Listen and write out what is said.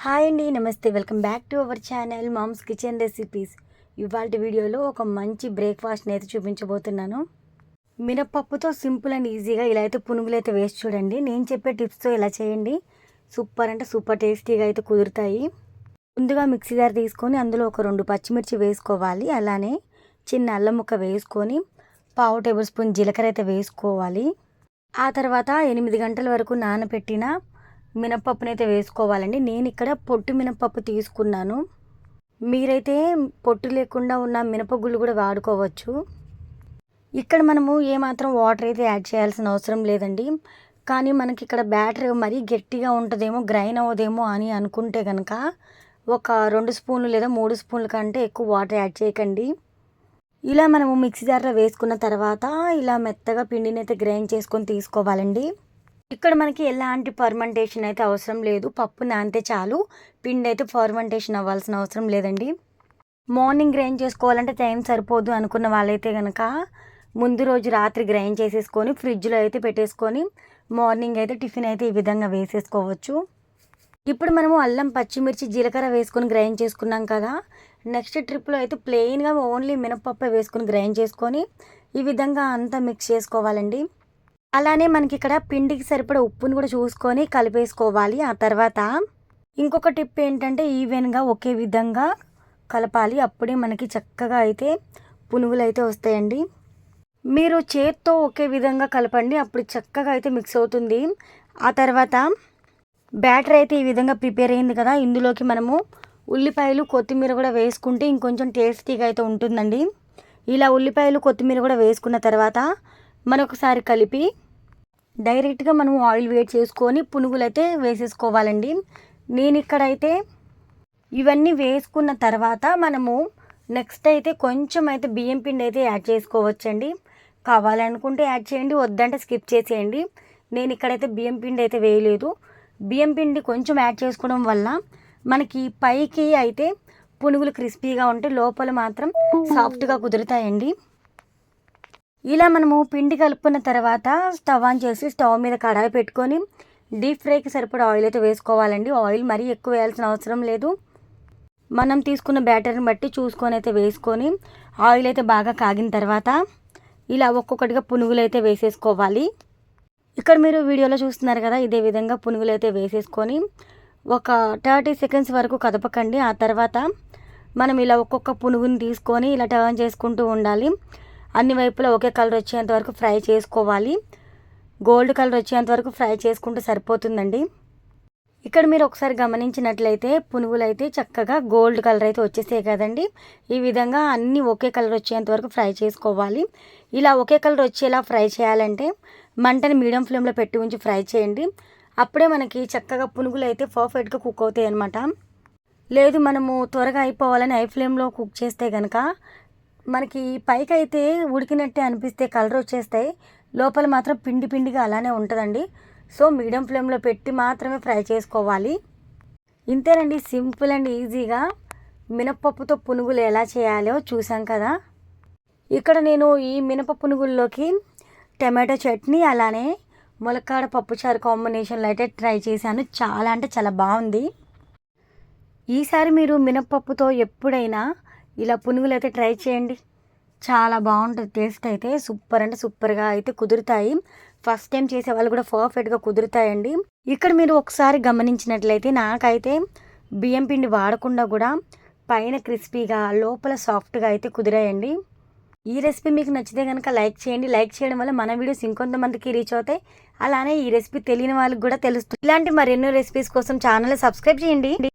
Hi అండి, నమస్తే. Welcome back to our channel Mom's Kitchen Recipes. ఇవాళ వీడియోలో ఒక మంచి బ్రేక్ఫాస్ట్ని అయితే చూపించబోతున్నాను. మినపప్పుతో సింపుల్ అండ్ ఈజీగా ఇలా అయితే పునుగులు అయితే వేసి చూడండి. నేను చెప్పే టిప్స్తో ఇలా చేయండి. సూపర్ అంటే సూపర్ టేస్టీగా అయితే కుదురుతాయి. ముందుగా మిక్సీ జార్ తీసుకొని అందులో ఒక 2 పచ్చిమిర్చి వేసుకోవాలి. అలానే చిన్న అల్లం ముక్క వేసుకొని 1/2 టేబుల్ స్పూన్ జీలకర్ర అయితే వేసుకోవాలి. ఆ తర్వాత 8 గంటల వరకు నానబెట్టిన మినపప్పుని అయితే వేసుకోవాలండి. నేను ఇక్కడ పొట్టు మినపప్పు తీసుకున్నాను. మీరైతే పొట్టు లేకుండా ఉన్న మినపగుళ్ళు కూడా వాడుకోవచ్చు. ఇక్కడ మనము ఏమాత్రం వాటర్ అయితే యాడ్ చేయాల్సిన అవసరం లేదండి. కానీ మనకి ఇక్కడ బ్యాటర్ మరీ గట్టిగా ఉంటుందేమో, గ్రైన్ అవ్వదేమో అని అనుకుంటే కనుక ఒక 2 స్పూన్లు లేదా 3 స్పూన్ల కంటే ఎక్కువ వాటర్ యాడ్ చేయకండి. ఇలా మనము మిక్సీ జార్లో వేసుకున్న తర్వాత ఇలా మెత్తగా పిండిని అయితే గ్రైండ్ చేసుకొని తీసుకోవాలండి. ఇక్కడ మనకి ఎలాంటి ఫర్మెంటేషన్ అయితే అవసరం లేదు. పప్పు నానితే చాలు, పిండి అయితే ఫర్మెంటేషన్ అవ్వాల్సిన అవసరం లేదండి. మార్నింగ్ గ్రైండ్ చేసుకోవాలంటే టైం సరిపోదు అనుకున్న వాళ్ళైతే కనుక ముందు రోజు రాత్రి గ్రైండ్ చేసేసుకొని ఫ్రిడ్జ్లో అయితే పెట్టేసుకొని మార్నింగ్ అయితే టిఫిన్ అయితే ఈ విధంగా వేసేసుకోవచ్చు. ఇప్పుడు మనము అల్లం, పచ్చిమిర్చి, జీలకర్ర వేసుకొని గ్రైండ్ చేసుకున్నాం కదా. నెక్స్ట్ ట్రిప్లో అయితే ప్లెయిన్గా ఓన్లీ మినపప్పు వేసుకొని గ్రైండ్ చేసుకొని ఈ విధంగా అంతా మిక్స్ చేసుకోవాలండి. అలానే మనకి ఇక్కడ పిండికి సరిపడా ఉప్పుని కూడా చూసుకొని కలిపేసుకోవాలి. ఆ తర్వాత ఇంకొక టిప్ ఏంటంటే ఈవెన్గా ఒకే విధంగా కలపాలి. అప్పుడే మనకి చక్కగా అయితే పునుగులు అయితే వస్తాయండి. మీరు చేత్తో ఒకే విధంగా కలపండి, అప్పుడు చక్కగా అయితే మిక్స్ అవుతుంది. ఆ తర్వాత బ్యాటర్ అయితే ఈ విధంగా ప్రిపేర్ అయింది కదా. ఇందులోకి మనము ఉల్లిపాయలు, కొత్తిమీర కూడా వేసుకుంటే ఇంకొంచెం టేస్టీగా అయితే ఉంటుందండి. ఇలా ఉల్లిపాయలు, కొత్తిమీర కూడా వేసుకున్న తర్వాత మరొకసారి కలిపి డైరెక్ట్గా మనం ఆయిల్ వేడి చేసుకొని పునుగులు అయితే వేసేసుకోవాలండి. నేను ఇక్కడైతే ఇవన్నీ వేసుకున్న తర్వాత మనము నెక్స్ట్ అయితే కొంచెం అయితే బియ్యం పిండి అయితే యాడ్ చేసుకోవచ్చండి. కావాలనుకుంటే యాడ్ చేయండి, వద్దంటే స్కిప్ చేసేయండి. నేను ఇక్కడైతే బియ్యం పిండి అయితే వేయలేదు. బియ్యం పిండి కొంచెం యాడ్ చేసుకోవడం వల్ల మనకి పైకి అయితే పునుగులు క్రిస్పీగా ఉంటే లోపల మాత్రం సాఫ్ట్గా కుదురుతాయండి. ఇలా మనము పిండి కలుపుకున్న తర్వాత స్టవ్ ఆన్ చేసి స్టవ్ మీద కడాయి పెట్టుకొని డీప్ ఫ్రైకి సరిపడా ఆయిల్ అయితే వేసుకోవాలండి. ఆయిల్ మరీ ఎక్కువ వేయాల్సిన అవసరం లేదు. మనం తీసుకున్న బ్యాటర్ని బట్టి చూసుకొని అయితే వేసుకొని ఆయిల్ అయితే బాగా కాగిన తర్వాత ఇలా ఒక్కొక్కటిగా పునుగులు అయితే వేసేసుకోవాలి. ఇక్కడ మీరు వీడియోలో చూస్తున్నారు కదా, ఇదే విధంగా పునుగులు అయితే వేసేసుకొని ఒక 30 సెకండ్స్ వరకు కదపకండి. ఆ తర్వాత మనం ఇలా ఒక్కొక్క పునుగుని తీసుకొని ఇలా టర్న్ చేసుకుంటూ ఉండాలి. అన్ని వైపులా ఒకే కలర్ వచ్చేంత వరకు ఫ్రై చేసుకోవాలి. గోల్డ్ కలర్ వచ్చేంత వరకు ఫ్రై చేసుకుంటే సరిపోతుందండి. ఇక్కడ మీరు ఒకసారి గమనించినట్లయితే పునుగులు అయితే చక్కగా గోల్డ్ కలర్ అయితే వచ్చేసాయి కదండి. ఈ విధంగా అన్నీ ఒకే కలర్ వచ్చేంత వరకు ఫ్రై చేసుకోవాలి. ఇలా ఒకే కలర్ వచ్చేలా ఫ్రై చేయాలంటే మంటని మీడియం ఫ్లేమ్లో పెట్టి ఉంచి ఫ్రై చేయండి. అప్పుడే మనకి చక్కగా పునుగులు అయితే పర్ఫెక్ట్గా కుక్ అవుతాయి అన్నమాట. లేదు మనము త్వరగా అయిపోవాలని హై ఫ్లేమ్లో కుక్ చేస్తే కనుక మనకి పైకి అయితే ఉడికినట్టే అనిపిస్తే కలర్ వచ్చేస్తాయి, లోపల మాత్రం పిండి పిండిగా అలానే ఉంటుందండి. సో మీడియం ఫ్లేమ్లో పెట్టి మాత్రమే ఫ్రై చేసుకోవాలి. ఇంతేనండి, సింపుల్ అండ్ ఈజీగా మినపప్పుతో పునుగులు ఎలా చేయాలో చూసాం కదా. ఇక్కడ నేను ఈ మినప పునుగుల్లోకి టమాటో చట్నీ అలానే ములక్కాడ పప్పుచారు కాంబినేషన్లో అయితే ట్రై చేశాను. చాలా అంటే చాలా బాగుంది. ఈసారి మీరు మినపప్పుతో ఎప్పుడైనా ఇలా పునుగులు అయితే ట్రై చేయండి. చాలా బాగుంటుంది. టేస్ట్ అయితే సూపర్ అంటే సూపర్గా అయితే కుదురుతాయి. ఫస్ట్ టైం చేసే వాళ్ళు కూడా పర్ఫెక్ట్గా కుదురుతాయండి. ఇక్కడ మీరు ఒకసారి గమనించినట్లయితే నాకైతే బియ్యం పిండి వాడకుండా కూడా పైన క్రిస్పీగా లోపల సాఫ్ట్గా అయితే కుదిరాయండి. ఈ రెసిపీ మీకు నచ్చితే కనుక లైక్ చేయండి. లైక్ చేయడం వల్ల మన వీడియోస్ ఇంకొంతమందికి రీచ్ అవుతాయి. అలానే ఈ రెసిపీ తెలియని వాళ్ళకి కూడా తెలుస్తుంది. ఇలాంటి మరెన్నో రెసిపీస్ కోసం ఛానల్ సబ్స్క్రైబ్ చేయండి.